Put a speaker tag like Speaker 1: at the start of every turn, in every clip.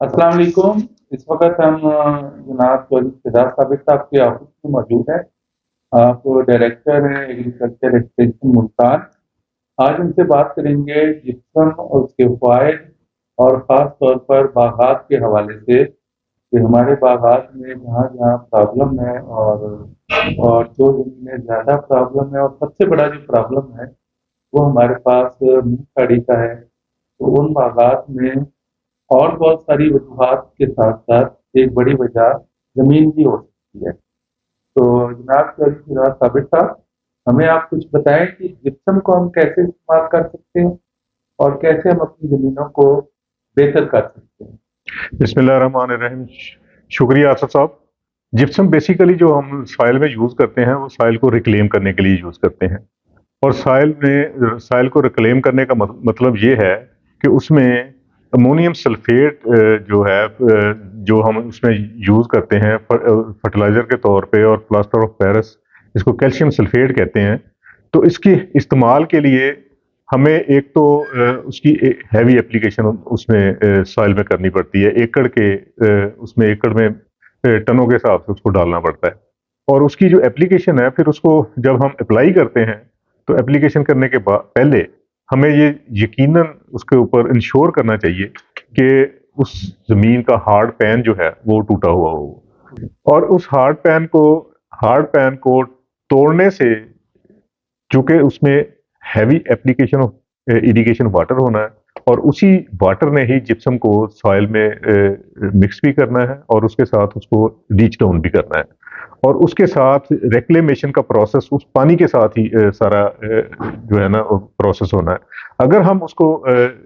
Speaker 1: अस्सलाम वालेकुम। इस वक्त हम जनाब चौधरी सिद्धार्थ साबित साहब के ऑफिस में मौजूद हैं। आप डायरेक्टर हैं एग्रीकल्चर एक्सटेंशन मुल्तान। आज उनसे बात करेंगे जिप्सम और उसके फ़वाइद और ख़ास तौर पर बागात के हवाले से कि हमारे बागात में जहाँ-जहाँ प्रॉब्लम है और जो ज़मीनें ज़्यादा प्रॉब्लम है और सबसे बड़ा जो प्रॉब्लम है वो हमारे पास मूँगफली का है। तो उन बागात में और बहुत सारी वजूहात के साथ-साथ एक बड़ी वजह ज़मीन भी हो सकती है। तो जनाब चौधरी साबिर साहब, हमें आप कुछ बताएँ कि जिप्सम को हम कैसे इस्तेमाल कर सकते हैं और कैसे हम अपनी ज़मीनों को बेहतर कर सकते हैं?
Speaker 2: बिस्मिल्लाहिर्रहमानिर्रहीम। शुक्रिया आसिफ साहब। जिप्सम बेसिकली जो हम सॉइल में यूज़ करते हैं वो सॉइल को रिक्लेम करने के लिए यूज़ करते हैं। और सॉइल को रिक्लेम करने का मतलब ये है कि उसमें अमोनियम सल्फेट जो है जो हम उसमें यूज़ करते हैं फर्टिलाइज़र के तौर पे, और प्लास्टर ऑफ पेरिस, इसको कैल्शियम सल्फेट कहते हैं। तो इसके इस्तेमाल के लिए हमें एक तो उसकी हैवी एप्लीकेशन उसमें सॉइल में करनी पड़ती है। उसमें एकड़ में टनों के हिसाब से उसको डालना पड़ता है। और उसकी जो एप्लीकेशन है, फिर उसको जब हम अप्लाई करते हैं तो एप्लीकेशन करने के पहले हमें ये यकीनन उसके ऊपर इंश्योर करना चाहिए कि उस जमीन का हार्ड पैन जो है वो टूटा हुआ हो। और उस हार्ड पैन को तोड़ने से, चूंकि उसमें heavy application of irrigation water होना है, और उसी वाटर ने ही जिप्सम को सॉइल में मिक्स भी करना है और उसके साथ उसको लीच डाउन भी करना है। और उसके साथ रिक्लेमेशन का प्रोसेस उस पानी के साथ ही सारा जो है ना प्रोसेस होना है। अगर हम उसको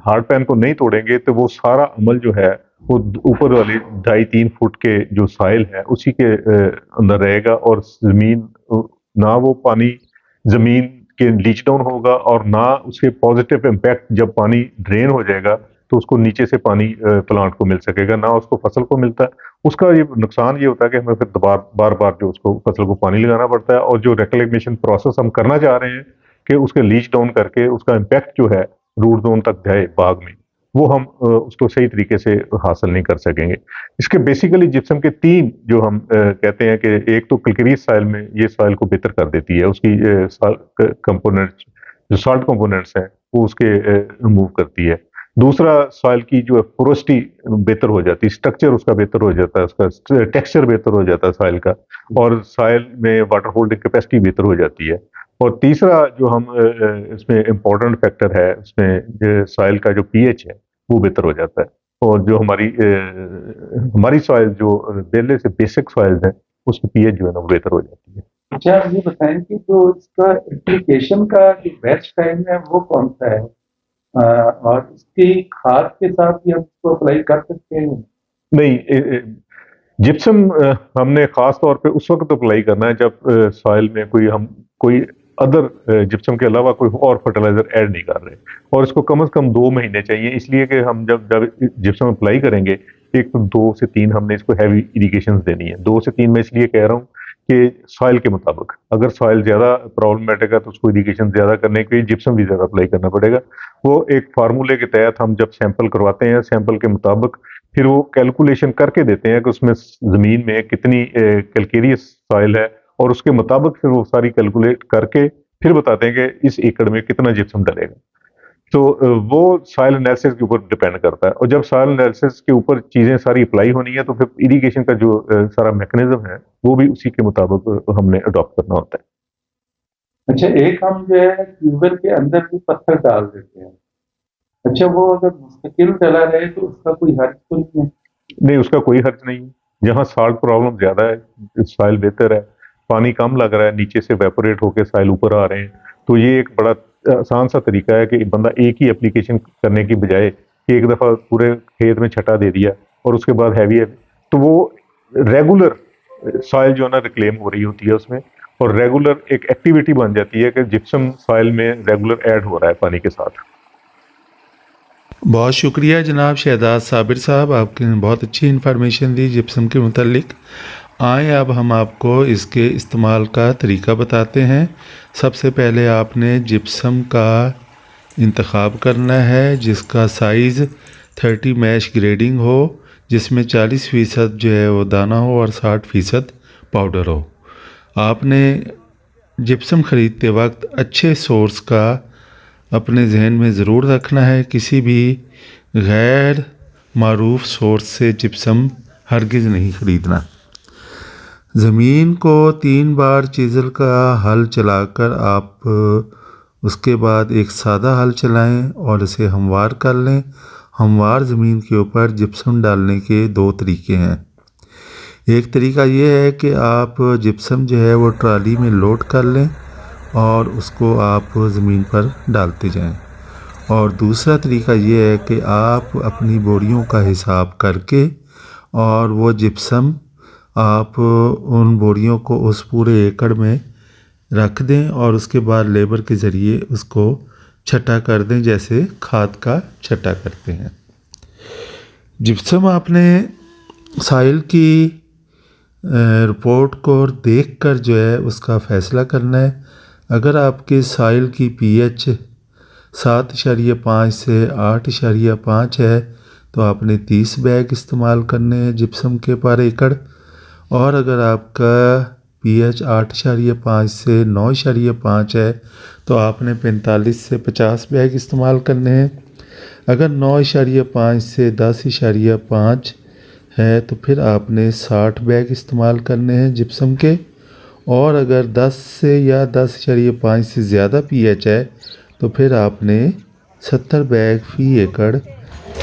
Speaker 2: हार्ड पैन को नहीं तोड़ेंगे तो वो सारा अमल जो है वो ऊपर वाले 2.5-3 फुट के जो सॉइल है उसी के अंदर रहेगा, और जमीन ना वो पानी जमीन के लीच डाउन होगा, और ना उसके पॉजिटिव इम्पैक्ट जब पानी ड्रेन हो जाएगा तो उसको नीचे से पानी प्लांट को मिल सकेगा, ना उसको फसल को मिलता है। उसका ये नुकसान ये होता है कि हमें फिर बार बार जो उसको फसल को पानी लगाना पड़ता है, और जो रिक्लेमेशन प्रोसेस हम करना चाह रहे हैं कि उसके लीच डाउन करके उसका इम्पैक्ट जो है रूट जोन तक जाए बाग में, वो हम उसको सही तरीके से हासिल नहीं कर सकेंगे। इसके बेसिकली जिप्सम के 3 जो हम कहते हैं कि एक तो क्लैरिस सॉइल में ये सॉइल को बेहतर कर देती है, उसकी कंपोनेंट्स जो सॉल्ट कंपोनेंट्स हैं वो उसके रिमूव करती है। दूसरा, सॉइल की जो है पोरोसिटी बेहतर हो जाती है, स्ट्रक्चर उसका बेहतर हो जाता है, उसका टेक्सचर बेहतर हो जाता है सॉइल का, और सॉइल में वाटर होल्डिंग कैपेसिटी बेहतर हो जाती है। और तीसरा जो हम इसमें इम्पोर्टेंट फैक्टर है, उसमें सॉइल का जो पीएच है वो बेहतर हो जाता है। और जो हमारी सॉइल जो पहले से बेसिक सॉइल्स हैं उसकी पीएच जो है ना वो बेहतर हो जाती है।
Speaker 1: अच्छा, आप ये बताएँ कि जो इसका एप्लीकेशन का जो बेस्ट टाइम है वो कौन-सा है? और इसकी खाद के साथ भी हम इसको अप्लाई कर सकते हैं?
Speaker 2: नहीं, जिप्सम हमने खास तौर पे उस वक्त अप्लाई करना है जब सॉइल में कोई अदर जिप्सम के अलावा कोई और फर्टिलाइजर ऐड नहीं कर रहे, और इसको कम से कम 2 महीने चाहिए, इसलिए कि हम जब जब जिप्सम अप्लाई करेंगे, एक तो 2 से 3 हमने इसको हैवी इरिगेशन देनी है। 2 से 3 मैं इसलिए कह रहा हूँ कि सॉइल के मुताबिक, अगर सॉइल ज़्यादा प्रॉब्लमेटिक है तो उसको इरिगेशन ज़्यादा करने के लिए जिप्सम भी ज़्यादा अप्लाई करना पड़ेगा। वो एक फार्मूले के तहत हम जब सैंपल करवाते हैं, सैंपल के मुताबिक फिर वो कैलकुलेशन करके देते हैं कि उसमें ज़मीन में कितनी कैल्केरियस सॉइल है, और उसके मुताबिक फिर वो सारी कैलकुलेट करके फिर बताते हैं कि इस एकड़ में कितना जिप्सम डलेगा। तो वो सॉइल एनालिसिस के ऊपर डिपेंड करता है, और जब सॉइल एनालिसिस के ऊपर चीज़ें सारी अप्लाई होनी है तो फिर इरिगेशन का जो सारा मैकेनिज्म है वो भी उसी के मुताबिक हमने अडॉप्ट करना होता है।
Speaker 1: अच्छा, एक हम जो है ट्यूबवेल के अंदर भी पत्थर डाल देते हैं। अच्छा, वो अगर मुस्तकिल डला रहे तो उसका कोई हर्ज तो नहीं है?
Speaker 2: नहीं, उसका कोई हर्ज नहीं है। जहाँ सॉल्ट प्रॉब्लम ज़्यादा है, सॉइल बेहतर है, पानी कम लग रहा है, नीचे से वेपोरेट होके सॉइल ऊपर आ रहे हैं, तो ये एक बड़ा आसान सा तरीका है कि बंदा एक ही एप्लीकेशन करने की बजाय एक दफ़ा पूरे खेत में छटा दे दिया और उसके बाद हैवी है, तो वो रेगुलर सॉइल जो है ना रिक्लेम हो रही होती है उसमें, और रेगुलर एक एक्टिविटी बन जाती है कि जिप्सम सॉइल में रेगुलर ऐड हो रहा है पानी के साथ।
Speaker 3: बहुत शुक्रिया जनाब शहजाद साबिर साहब, आपने बहुत अच्छी इन्फॉर्मेशन दी जिप्सम के मुतालिक। आए अब हम आपको इसके इस्तेमाल का तरीका बताते हैं। सबसे पहले आपने जिप्सम का इंतखाब करना है जिसका साइज़ 30 मैश ग्रेडिंग हो, जिसमें 40% जो है वो दाना हो और 60% पाउडर हो। आपने जिप्सम ख़रीदते वक्त अच्छे सोर्स का अपने जहन में ज़रूर रखना है। किसी भी गैर मारूफ सोर्स से जिप्सम हरगिज़ नहीं ख़रीदना। ज़मीन को 3 बार चीज़ल का हल चलाकर आप उसके बाद एक सादा हल चलाएं और इसे हमवार कर लें। हमवार ज़मीन के ऊपर जिप्सम डालने के 2 तरीके हैं। एक तरीका ये है कि आप जिप्सम जो है वो ट्राली में लोड कर लें और उसको आप ज़मीन पर डालते जाएं। और दूसरा तरीका ये है कि आप अपनी बोरियों का हिसाब करके और वो जिप्सम आप उन बोरियों को उस पूरे एकड़ में रख दें और उसके बाद लेबर के ज़रिए उसको छटा कर दें, जैसे खाद का छटा करते हैं। जिप्सम आपने साइल की रिपोर्ट को देखकर जो है उसका फ़ैसला करना है। अगर आपके साइल की pH 7.5 से 8.5 है तो आपने 30 बैग इस्तेमाल करने हैं जिप्सम के पर एकड़। और अगर आपका pH 8.5 से 9.5 है तो आपने 45 से 50 बैग इस्तेमाल करने हैं। अगर 9.5 से 10.5 है तो फिर आपने 60 बैग इस्तेमाल करने हैं जिप्सम के। और अगर 10 से या 10.5 से ज़्यादा pH है तो फिर आपने 70 बैग फ़ी एकड़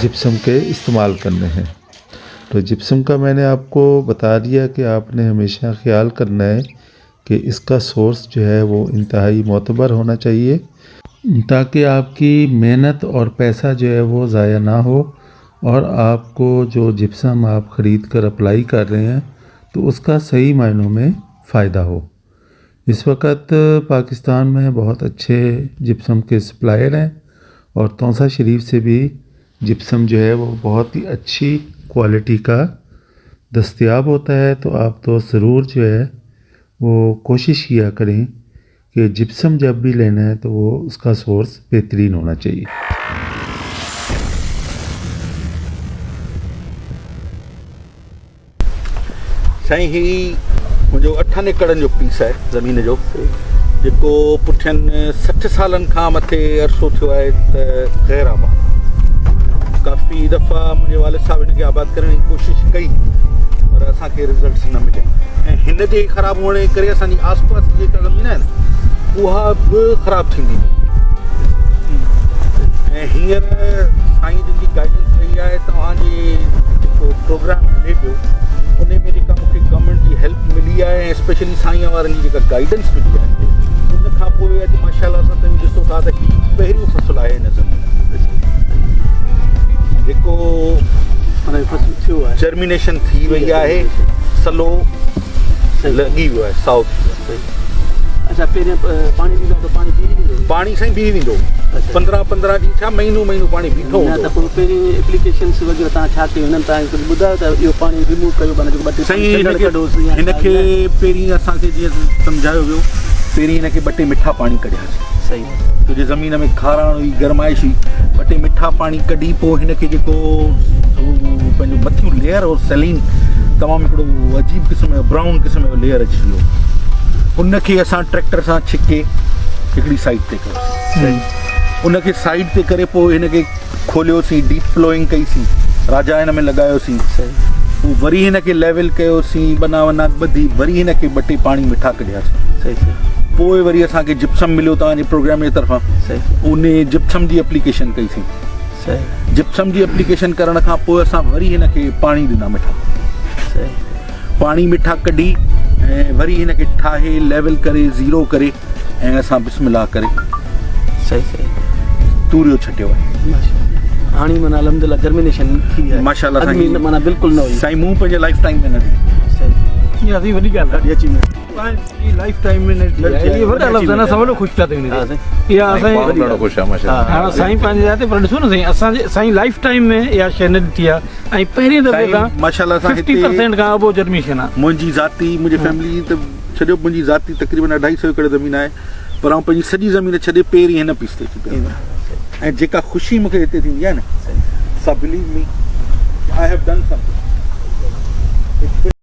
Speaker 3: जिप्सम के इस्तेमाल करने हैं। तो जिप्सम का मैंने आपको बता दिया कि आपने हमेशा ख्याल करना है कि इसका सोर्स जो है वो इंतहाई मोतबर होना चाहिए, ताकि आपकी मेहनत और पैसा जो है वो ज़ाया ना हो और आपको जो जिप्सम आप ख़रीद कर अप्लाई कर रहे हैं तो उसका सही मायनों में फ़ायदा हो। इस वक्त पाकिस्तान में बहुत अच्छे जिप्सम के सप्लायर हैं और तौसा शरीफ से भी जिप्सम जो है वो बहुत ही अच्छी क्वालिटी का दस्तयाब होता है। तो आप तो ज़रूर जो है वो कोशिश किया करें कि जिप्सम जब भी लेना है तो वो उसका सोर्स बेहतरीन होना चाहिए।
Speaker 4: साईं ही मुंहिंजो 8 एकड़नि जो पीस आहे ज़मीन जो, जेको पुठियनि 60 सालनि खां मथे अरसो थियो आहे त ग़ैर आबाद। काफ़ी दफ़ा मुंहिंजे वालिद साहब हिन खे आबाद करण जी कोशिशि कई पर असांखे रिज़ल्ट्स न मिलिया। ऐं हिन जे ख़राबु हुअण जे करे असांजी आसपास जेका ज़मीन आहे न उहा बि ख़राबु थींदी। ऐं हींअर साईं जिन जी गाइडेंस रही आहे, तव्हांजे जेको प्रोग्राम हले पियो उन में जेका मूंखे गवर्नमेंट जी हेल्प मिली आहे ऐं स्पेशली साईं वारनि जी जेका गाइडेंस मिली आहे, उन खां पोइ अॼु माशाअल्लाह सां तव्हां ॾिसो था त ही पहिरियों फ़सुलु आहे हिन ज़मीन जेको थियो आहे, जर्मिनेशन थी वई आहे, सलो लॻी वियो आहे, साओ थी वियो आहे।
Speaker 5: अच्छा, पहिरियों पाणी ॾींदो त पाणी बीह वेंदो?
Speaker 4: पाणी साईं बीह वेंदो। 15 ॾींहं छा महीनो पाणी बीठो हूंदो।
Speaker 5: त पोइ पहिरीं एप्लीकेशन्स वग़ैरह तव्हां छा कयो हिननि तव्हांखे ॿुधायो त इहो पाणी रिमूव कयो?
Speaker 4: साईं हिनखे पहिरीं असांखे जीअं सम्झायो वियो, पहिरीं हिनखे 2 टे मिठा पाणी कढियासीं।
Speaker 5: सही,
Speaker 4: छोजे ज़मीन में खाराण हुई, गरमाइश हुई, 2 टे मिठा पाणी कढी पोइ हिनखे जेको पंहिंजो मथियूं लेयर और सेलीन तमामु हिकिड़ो अजीब क़िस्म जो ब्राउन क़िस्म जो लेयर अची वियो। उनखे असां ट्रैक्टर सां छिके हिकिड़ी साइड ते कयोसीं। उनखे साइड ते करे पोइ हिनखे खोलियोसीं, डीप फ्लोइंग कईसीं, राजा हिन में लॻायोसीं। पोइ वरी हिनखे लेवल कयोसीं, बना वना ॿधी, वरी हिनखे 2 टे पाणी मिठा कढियासीं।
Speaker 5: सही।
Speaker 4: पोइ वरी असांखे जिप्सम मिलियो तव्हांजे प्रोग्राम जे तरफ़ां।
Speaker 5: सही।
Speaker 4: उन जिप्सम जी एप्लीकेशन कईसीं।
Speaker 5: सही।
Speaker 4: जिप्सम जी एप्लीकेशन करण खां पोइ असां वरी हिनखे पाणी ॾिना मिठा।
Speaker 5: सही।
Speaker 4: पाणी मिठा कढी ऐं वरी हिनखे ठाहे लेवल करे ज़ीरो करे ऐं असां बिस्मिल्लाह करे
Speaker 5: सही सही
Speaker 4: तूरियो छटियो आहे।
Speaker 5: हाणे माना अलहमदुलिल्लाह जर्मिनेशन थी आहे
Speaker 4: माशाअल्लाह
Speaker 5: साईं, माना बिल्कुलु न हुई
Speaker 4: साईं। मूं पंहिंजे लाइफ टाइम में न थी।
Speaker 5: सही,
Speaker 6: इहा वॾी ॻाल्हि आहे।
Speaker 4: अची में
Speaker 6: लाइफ टाइम में न थी आहे। इहा वॾा लफ़्ज़ आहिनि, असां वॾो ख़ुशि था थियूं। इहा असांजी
Speaker 2: ॾाढो ख़ुशि आहे माशाअल्लाह।
Speaker 6: हाणे साईं पंहिंजे जाइ ते, पर ॾिसो न साईं, असांजे साईं लाइफ टाइम में इहा शइ न ॾिठी आहे ऐं पहिरीं दफ़े खां
Speaker 4: माशाअल्लाह सां
Speaker 6: 50% खां अबो जर्मिनेशन आहे।
Speaker 4: मुंहिंजी ज़ाती, मुंहिंजी फैमिली त छॾियो, मुंहिंजी ज़ाती तक़रीबन 250 एकड़ ज़मीन आहे, पर आउं पंहिंजी सॼी ज़मीन छॾे पहिरीं हिन पीस ते अची पियो। ऐं जेका ख़ुशी मूंखे हिते थींदी आहे न, सा believe me, I have done something. It's been